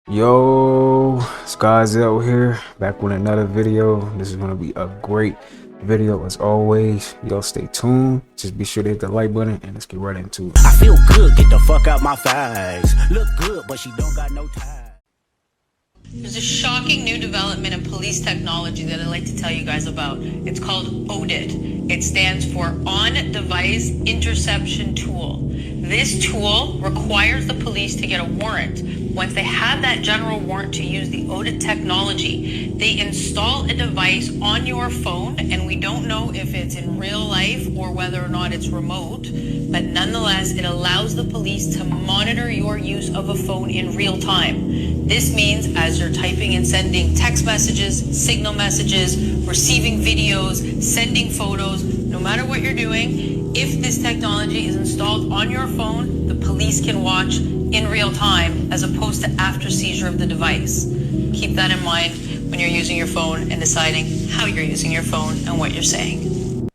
Yo, it's Zell here, back with another video. This is gonna be a great video as always. Y'all stay tuned. Just be sure to hit the like button and let's get right into it. I feel good, get the fuck out my face. Look good, but she don't got no time. There's a shocking new development in police technology that I'd like to tell you guys about. It's called ODIT. It stands for On-Device Interception Tool. This tool requires the police to get a warrant. Once they have that general warrant to use the ODIT technology, they install a device on your phone, and we don't know if it's in real life or whether or not it's remote, but nonetheless, it allows the police to monitor your use of a phone in real time. This means as you're typing and sending text messages, signal messages, receiving videos, sending photos, no matter what you're doing, if this technology is installed on your phone, the police can watch in real time as opposed to after seizure of the device. Keep that in mind when you're using your phone and deciding how you're using your phone and what you're saying.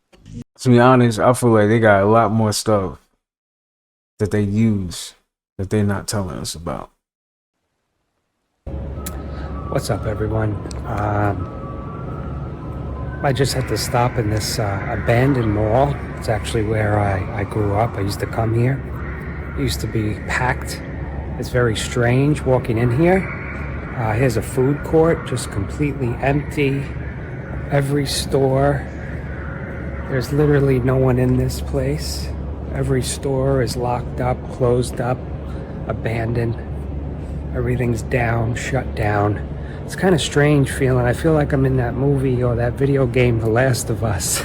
To be honest, I feel like they got a lot more stuff that they use that they're not telling us about. What's up, everyone? I just had to stop in this abandoned mall. It's actually where I grew up. I used to come here. It used to be packed. It's very strange walking in here. Here's a food court, just completely empty. Every store, there's literally no one in this place. Every store is locked up, closed up, abandoned. Everything's down, shut down. It's kind of strange feeling. I feel like I'm in that movie or that video game, The Last of Us.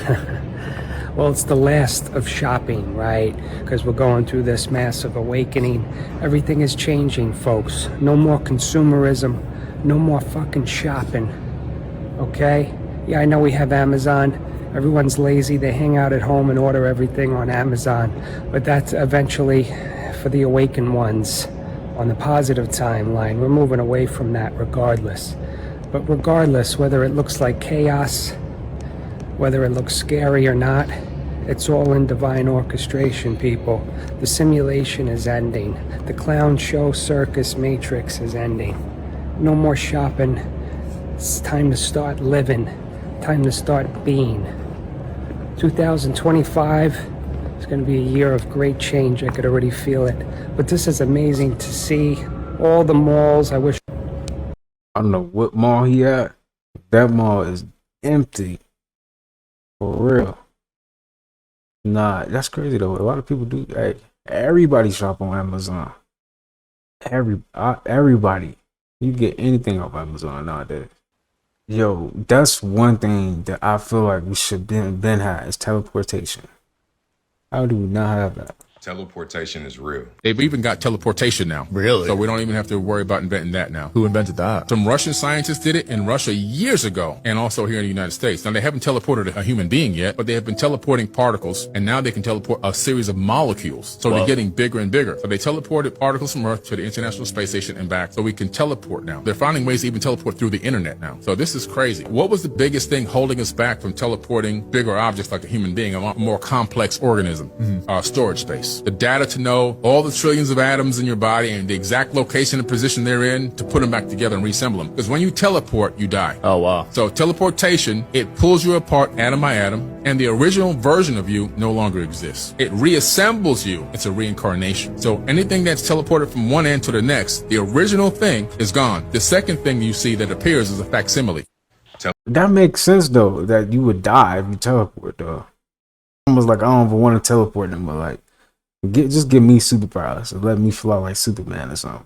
Well, it's the last of shopping, right? Because we're going through this massive awakening. Everything is changing, folks. No more consumerism. No more fucking shopping. Okay? Yeah, I know we have Amazon. Everyone's lazy. They hang out at home and order everything on Amazon. But that's eventually for the awakened ones. On the positive timeline, we're moving away from that regardless. But regardless, whether it looks like chaos, whether it looks scary or not, it's all in divine orchestration, people. The simulation is ending. The clown show circus matrix is ending. No more shopping. It's time to start living. Time to start being. 2025 is going to be a year of great change. I could already feel it. But this is amazing to see. All the malls, I wish. I don't know what mall he at. That mall is empty. For real. Nah, that's crazy though. A lot of people do. Hey, everybody shop on Amazon. Everybody. You get anything off Amazon nowadays. Yo, that's one thing that I feel like we should been have is teleportation. How do we not have that? Teleportation is real. They've even got teleportation now. Really? So we don't even have to worry about inventing that now. Who invented that? Some Russian scientists did it in Russia years ago, and also here in the United States. Now, they haven't teleported a human being yet, but they have been teleporting particles, and now they can teleport a series of molecules. So they're getting bigger and bigger. So they teleported particles from Earth to the International Space Station and back, so we can teleport now. They're finding ways to even teleport through the internet now. So this is crazy. What was the biggest thing holding us back from teleporting bigger objects like a human being, a more complex organism? Storage space. The data to know all the trillions of atoms in your body and the exact location and position they're in to put them back together and reassemble them. Because when you teleport, you die. Oh, wow. So teleportation, it pulls you apart atom by atom, and the original version of you no longer exists. It reassembles you. It's a reincarnation. So anything that's teleported from one end to the next, the original thing is gone. The second thing you see that appears is a facsimile. That makes sense though, that you would die if you teleport though. Almost like I don't even want to teleport them, but like just give me superpowers and let me fly like Superman or something.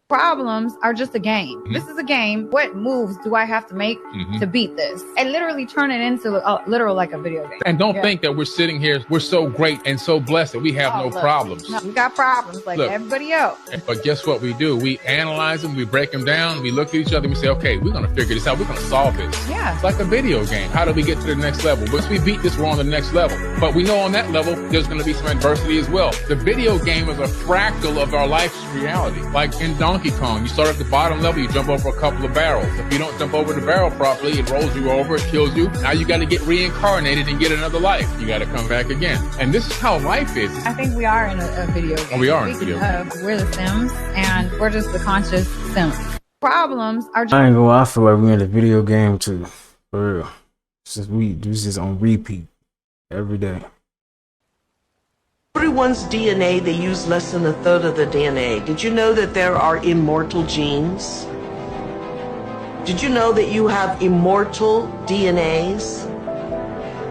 Problems are just a game. This is a game. What moves do I have to make to beat this? And literally turn it into literal like a video game. And don't think that we're sitting here, we're so great and so blessed that we have no problems. No, we got problems like everybody else. But guess what we do? We analyze them, we break them down, we look at each other and we say, okay, we're going to figure this out. We're going to solve this. Yeah. It's like a video game. How do we get to the next level? Once we beat this, we're on the next level. But we know on that level, there's going to be some adversity as well. The video game is a fractal of our life's reality. Like in Donkey Kong, you start at the bottom level, you jump over a couple of barrels. If you don't jump over the barrel properly, it rolls you over, it kills you. Now you got to get reincarnated and get another life. You got to come back again. And this is how life is. I think we are in a video game. Oh, we are in a video game. We're the Sims, and we're just the conscious Sims. problems are just I ain't gonna lie, I feel like we in a video game too. For real. Since we do this on repeat every day. Everyone's DNA, they use less than a third of the DNA. Did you know that there are immortal genes? Did you know that you have immortal DNAs?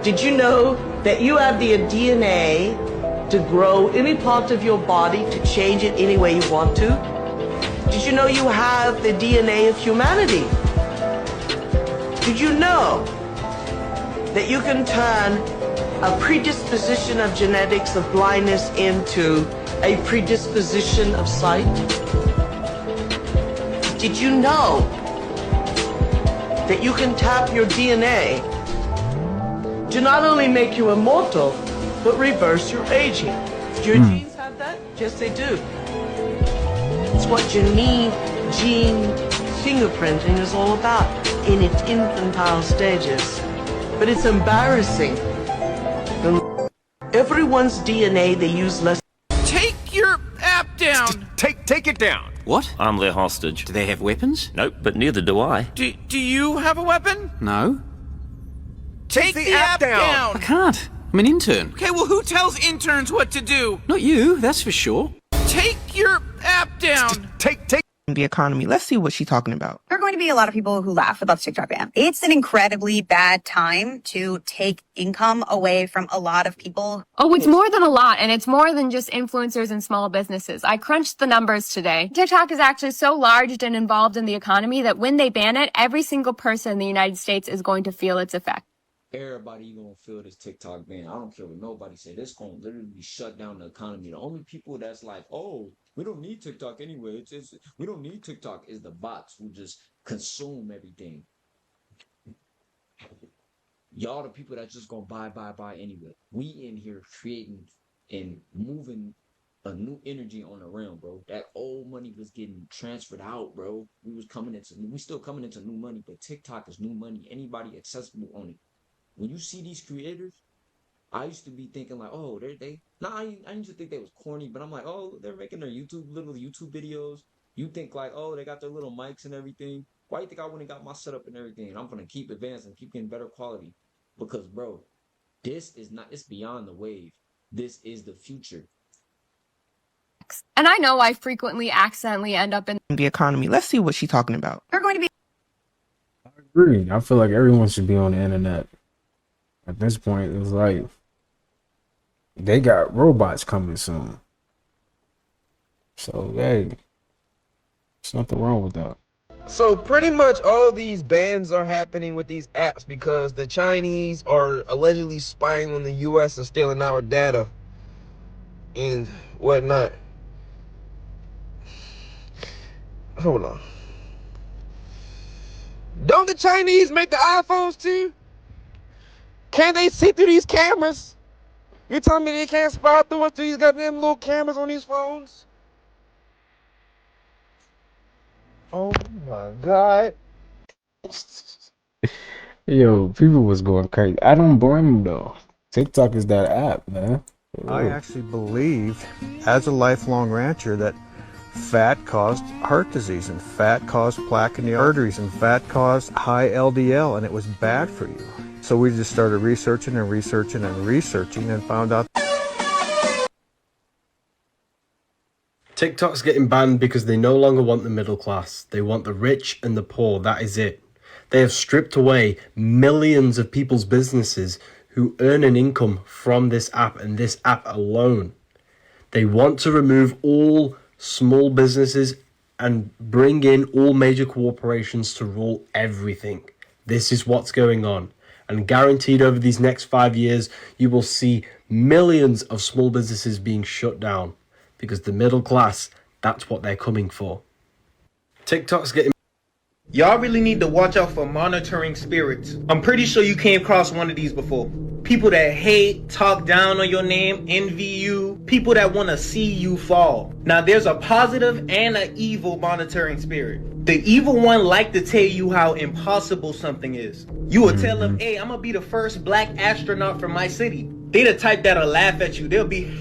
Did you know that you have the DNA to grow any part of your body, to change it any way you want to? Did you know you have the DNA of humanity? Did you know that you can turn a predisposition of genetics of blindness into a predisposition of sight? Did you know that you can tap your DNA to not only make you immortal, but reverse your aging? Do your genes have that? Yes, they do. It's what gene fingerprinting is all about in its infantile stages. But it's embarrassing. Everyone's DNA, they use less. Take your app down. Take it down. What? I'm their hostage. Do they have weapons? Nope, but neither do I. Do you have a weapon? No. Take the app down. I can't. I'm an intern. Okay, well, who tells interns what to do? Not you, that's for sure. Take your app down. Take The economy. Let's see what she's talking about. There are going to be a lot of people who laugh about the TikTok ban. It's an incredibly bad time to take income away from a lot of people. Oh, it's more than a lot, and it's more than just influencers and small businesses. I crunched the numbers today. TikTok is actually so large and involved in the economy that when they ban it, every single person in the United States is going to feel its effect. Everybody gonna feel this TikTok ban. I don't care what nobody say. This gonna literally shut down the economy. The only people that's like, oh, we don't need TikTok anyway. We don't need TikTok is the bots who just consume everything. Y'all the people that's just gonna buy anyway. We in here creating and moving a new energy on the realm, bro. That old money was getting transferred out, bro. We still coming into new money, but TikTok is new money. Anybody accessible on it. When you see these creators, I used to be thinking like, oh, I used to think they was corny, but I'm like, oh, they're making their little YouTube videos. You think like, oh, they got their little mics and everything. Why do you think I went and got my setup and everything? And I'm gonna keep advancing, keep getting better quality. Because bro, it's beyond the wave. This is the future. And I know I frequently accidentally end up in The economy. Let's see what she's talking about. There are going to be I agree. I feel like everyone should be on the internet. At this point, it's like they got robots coming soon. So, hey, there's nothing wrong with that. So pretty much all of these bans are happening with these apps because the Chinese are allegedly spying on the US and stealing our data and whatnot. Hold on. Don't the Chinese make the iPhones too? Can't they see through these cameras? You telling me they can't spy through us through these goddamn little cameras on these phones? Oh my God. Yo, people was going crazy. I don't blame them though. TikTok is that app, man. I actually believed, as a lifelong rancher, that fat caused heart disease, and fat caused plaque in the arteries, and fat caused high LDL, and it was bad for you. So we just started researching and found out. TikTok's getting banned because they no longer want the middle class. They want the rich and the poor. That is it. They have stripped away millions of people's businesses who earn an income from this app and this app alone. They want to remove all small businesses and bring in all major corporations to rule everything. This is what's going on. And guaranteed over these next 5 years, you will see millions of small businesses being shut down because the middle class, that's what they're coming for. TikTok's getting... Y'all really need to watch out for monitoring spirits. I'm pretty sure you came across one of these before. People that hate, talk down on your name, envy you, people that want to see you fall. Now there's a positive and an evil monitoring spirit. The evil one like to tell you how impossible something is. You will tell them, hey, I'm gonna be the first black astronaut from my city. They the type that'll laugh at you. They'll be,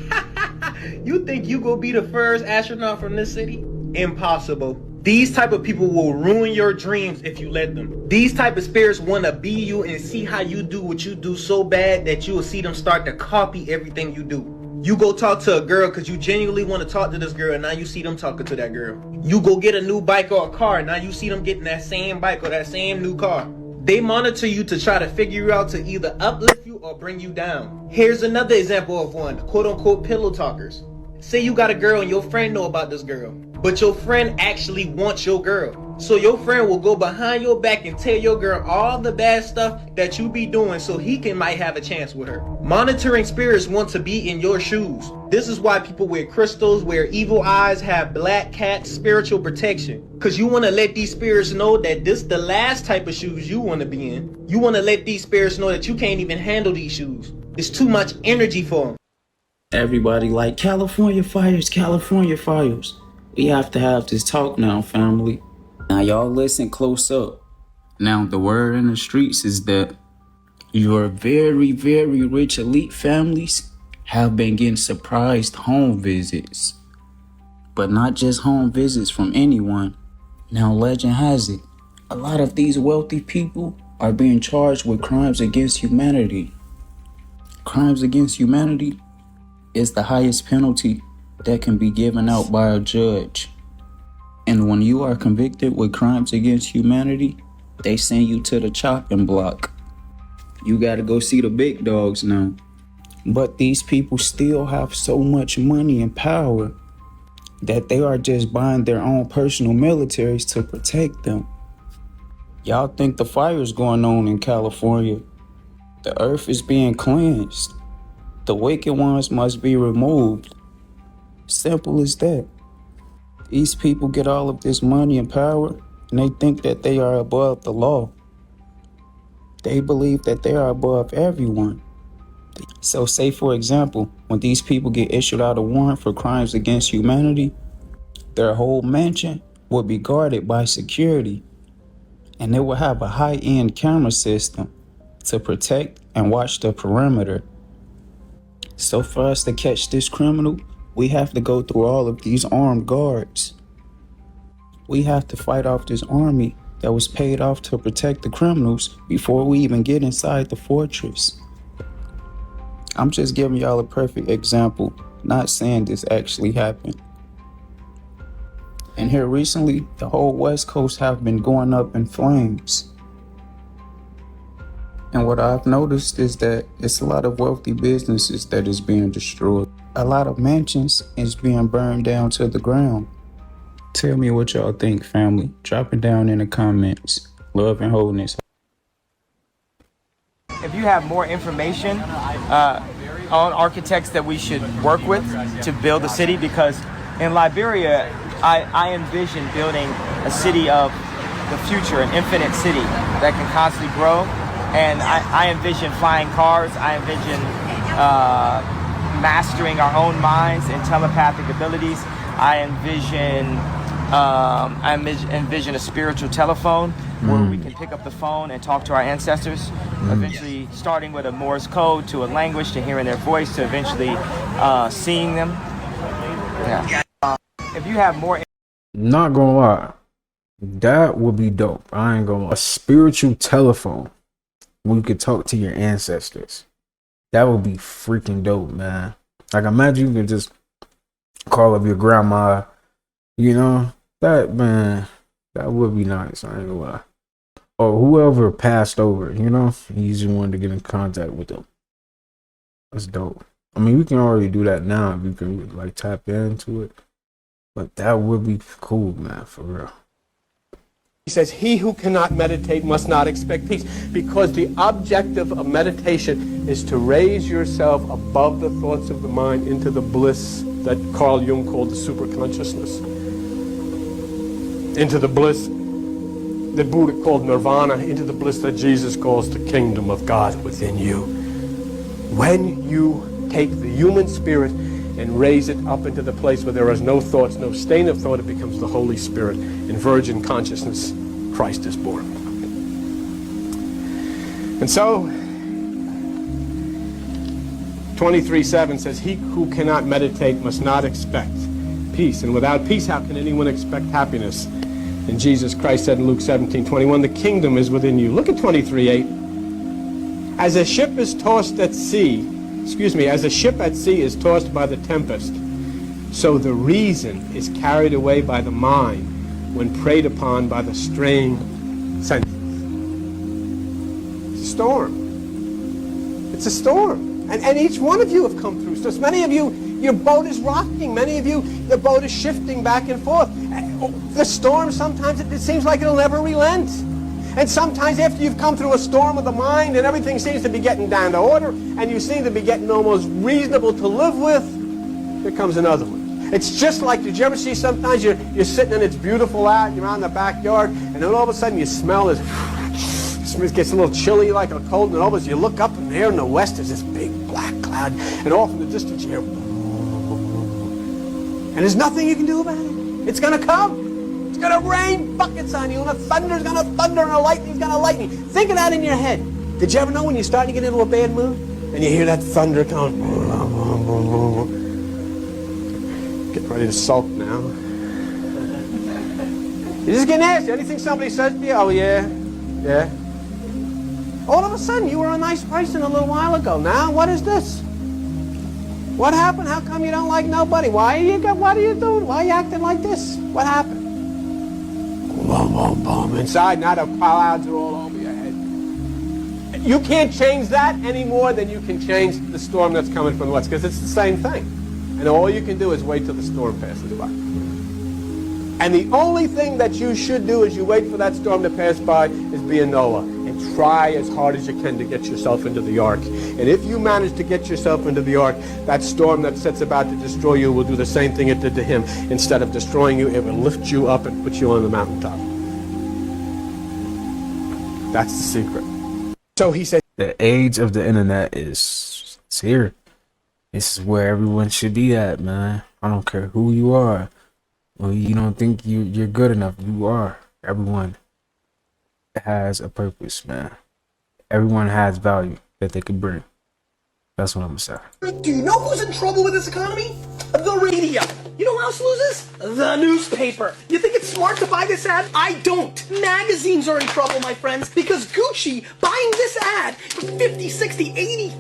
you think you gonna be the first astronaut from this city? Impossible. These type of people will ruin your dreams if you let them. These type of spirits want to be you and see how you do what you do so bad that you will see them start to copy everything you do. You go talk to a girl because you genuinely want to talk to this girl, and now you see them talking to that girl. You go get a new bike or a car, and now you see them getting that same bike or that same new car. They monitor you to try to figure you out to either uplift you or bring you down. Here's another example of one, quote unquote pillow talkers. Say you got a girl and your friend know about this girl, but your friend actually wants your girl. So your friend will go behind your back and tell your girl all the bad stuff that you be doing so he might have a chance with her. Monitoring spirits want to be in your shoes. This is why people wear crystals, wear evil eyes, have black cat spiritual protection. Because you want to let these spirits know that this the last type of shoes you want to be in. You want to let these spirits know that you can't even handle these shoes. It's too much energy for them. Everybody like, California fires, California fires. We have to have this talk now, family. Now y'all listen close up. Now the word in the streets is that your very, very rich elite families have been getting surprised home visits. But not just home visits from anyone. Now legend has it, a lot of these wealthy people are being charged with crimes against humanity. Crimes against humanity is the highest penalty that can be given out by a judge. And when you are convicted with crimes against humanity, they send you to the chopping block. You gotta go see the big dogs now. But these people still have so much money and power that they are just buying their own personal militaries to protect them. Y'all think the fire's going on in California. The earth is being cleansed. The wicked ones must be removed. Simple as that. These people get all of this money and power, and they think that they are above the law. They believe that they are above everyone. So say, for example, when these people get issued out a warrant for crimes against humanity, their whole mansion will be guarded by security, and they will have a high-end camera system to protect and watch the perimeter. So for us to catch this criminal, we have to go through all of these armed guards. We have to fight off this army that was paid off to protect the criminals before we even get inside the fortress. I'm just giving y'all a perfect example, not saying this actually happened. And here recently, the whole West Coast have been going up in flames. And what I've noticed is that it's a lot of wealthy businesses that is being destroyed. A lot of mansions is being burned down to the ground. Tell me what y'all think, family. Drop it down in the comments. Love and wholeness. If you have more information on architects that we should work with to build a city, because in Liberia, I envision building a city of the future, an infinite city that can constantly grow. And I envision flying cars. I envision mastering our own minds and telepathic abilities. I envision a spiritual telephone where we can pick up the phone and talk to our ancestors, eventually starting with a Morse code to a language, to hearing their voice, to eventually seeing them. Yeah. If you have more... Not gonna lie, that would be dope. I ain't gonna lie. A spiritual telephone where you could talk to your ancestors. That would be freaking dope, man. Like, imagine you could just call up your grandma, you know? That, man, that would be nice, I ain't gonna lie. Or whoever passed over, you know? You just wanted to get in contact with them. That's dope. I mean, we can already do that now if you can, like, tap into it. But that would be cool, man, for real. He says, he who cannot meditate must not expect peace, because the objective of meditation is to raise yourself above the thoughts of the mind into the bliss that Carl Jung called the superconsciousness, into the bliss that Buddha called nirvana, into the bliss that Jesus calls the kingdom of God within you. When you take the human spirit and raise it up into the place where there is no thoughts, no stain of thought, it becomes the Holy Spirit. In virgin consciousness, Christ is born. And so, 23:7 says, he who cannot meditate must not expect peace. And without peace, how can anyone expect happiness? And Jesus Christ said in Luke 17:21, the kingdom is within you. Look at 23:8. As a ship is tossed at sea, as a ship at sea is tossed by the tempest, so the reason is carried away by the mind when preyed upon by the straying senses. It's a storm. It's a storm. And each one of you have come through. So many of you, your boat is rocking. Many of you, the boat is shifting back and forth. The storm, sometimes it seems like it'll never relent. And sometimes after you've come through a storm of the mind and everything seems to be getting down to order and you seem to be getting almost reasonable to live with, here comes another one. It's just like, did you ever see sometimes you're sitting and it's beautiful out and you're out in the backyard and then all of a sudden you smell this, it gets a little chilly like a cold, and all of a sudden you look up and there in the west there's this big black cloud and off in the distance you hear, and there's nothing you can do about it. It's going to come. It's going to rain buckets on you, and the thunder's going to thunder, and the lightning's going to lightning. Think of that in your head. Did you ever know when you're starting to get into a bad mood and you hear that thunder coming? Getting ready to sulk now. You're just getting asked. Anything somebody says to you? Oh, yeah. Yeah. All of a sudden, you were a nice person a little while ago. Now, what is this? What happened? How come you don't like nobody? What are you doing? Why are you acting like this? What happened? Boom, boom, boom. Inside, now the clouds are all over your head. You can't change that any more than you can change the storm that's coming from the west, because it's the same thing. And all you can do is wait till the storm passes by. And the only thing that you should do as you wait for that storm to pass by is be a Noah and try as hard as you can to get yourself into the ark. And if you manage to get yourself into the ark, that storm that sets about to destroy you will do the same thing it did to him. Instead of destroying you, it will lift you up and put you on the mountaintop. That's the secret. So he said, the age of the internet it's here. This is where everyone should be at, man. I don't care who you are. Well, you don't think you're good enough. You are. Everyone has a purpose, man. Everyone has value that they can bring. That's what I'm gonna say. Do you know who's in trouble with this economy? The radio. You know who else loses? The newspaper. You think it's smart to buy this ad? I don't. Magazines are in trouble, my friends, because Gucci buying this ad for $50, $60,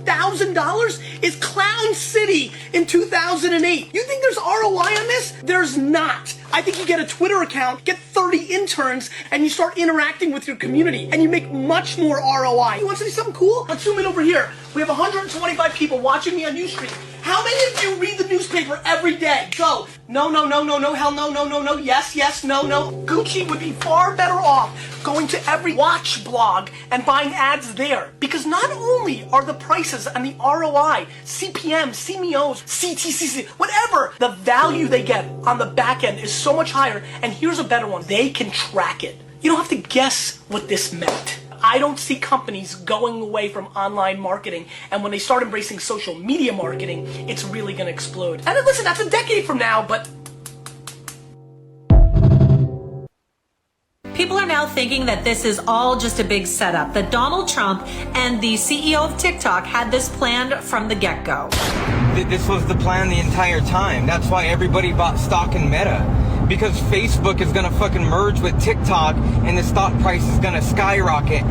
$80,000 is Clown City in 2008. You think there's ROI on this? There's not. I think you get a Twitter account, get 30 interns, and you start interacting with your community, and you make much more ROI. You want to see something cool? Let's zoom in over here. We have 125 people watching me on Ustream. How many of you read the newspaper every day? Go. No, no, no, no, no, hell no, no, no, no, yes, yes, no, no. Gucci would be far better off going to every watch blog and buying ads there. Because not only are the prices and the ROI, CPM, CMOs, CTCC, whatever, the value they get on the back end is so much higher. And here's a better one. They can track it. You don't have to guess what this meant. I don't see companies going away from online marketing, and when they start embracing social media marketing, it's really going to explode. And then, listen, that's a decade from now, but... People are now thinking that this is all just a big setup, that Donald Trump and the CEO of TikTok had this planned from the get-go. This was the plan the entire time. That's why everybody bought stock in Meta. Because Facebook is gonna fucking merge with TikTok and the stock price is gonna skyrocket.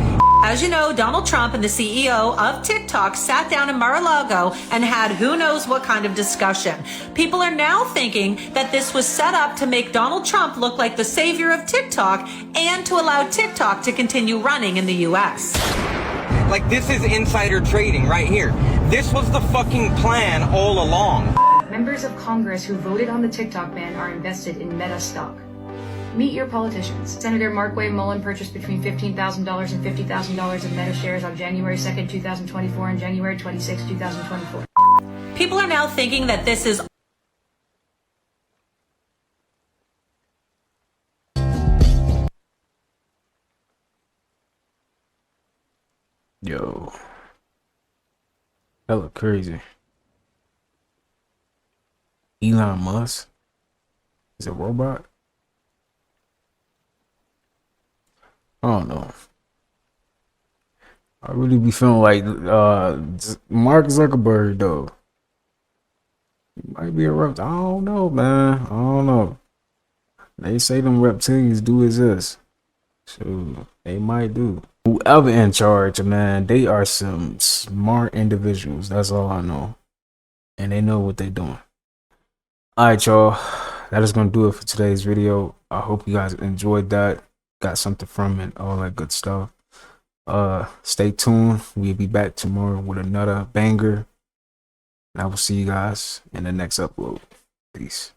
As you know, Donald Trump and the CEO of TikTok sat down in Mar-a-Lago and had who knows what kind of discussion. People are now thinking that this was set up to make Donald Trump look like the savior of TikTok and to allow TikTok to continue running in the US. Like, this is insider trading right here. This was the fucking plan all along. Members of Congress who voted on the TikTok ban are invested in Meta stock. Meet your politicians. Senator Markway Mullen purchased between $15,000 and $50,000 of Meta shares on January 2nd, 2024 and January 26, 2024. People are now thinking that this is Yo. That look crazy. Elon Musk is a robot? I don't know. I really be feeling like Mark Zuckerberg though. He might be a robot. I don't know, man. I don't know. They say them reptilians do exist. So they might do. Whoever in charge, man, they are some smart individuals. That's all I know. And they know what they're doing. Alright, y'all. That is gonna do it for today's video. I hope you guys enjoyed that. Got something from it, all that good stuff. Stay tuned. We'll be back tomorrow with another banger. And I will see you guys in the next upload. Peace.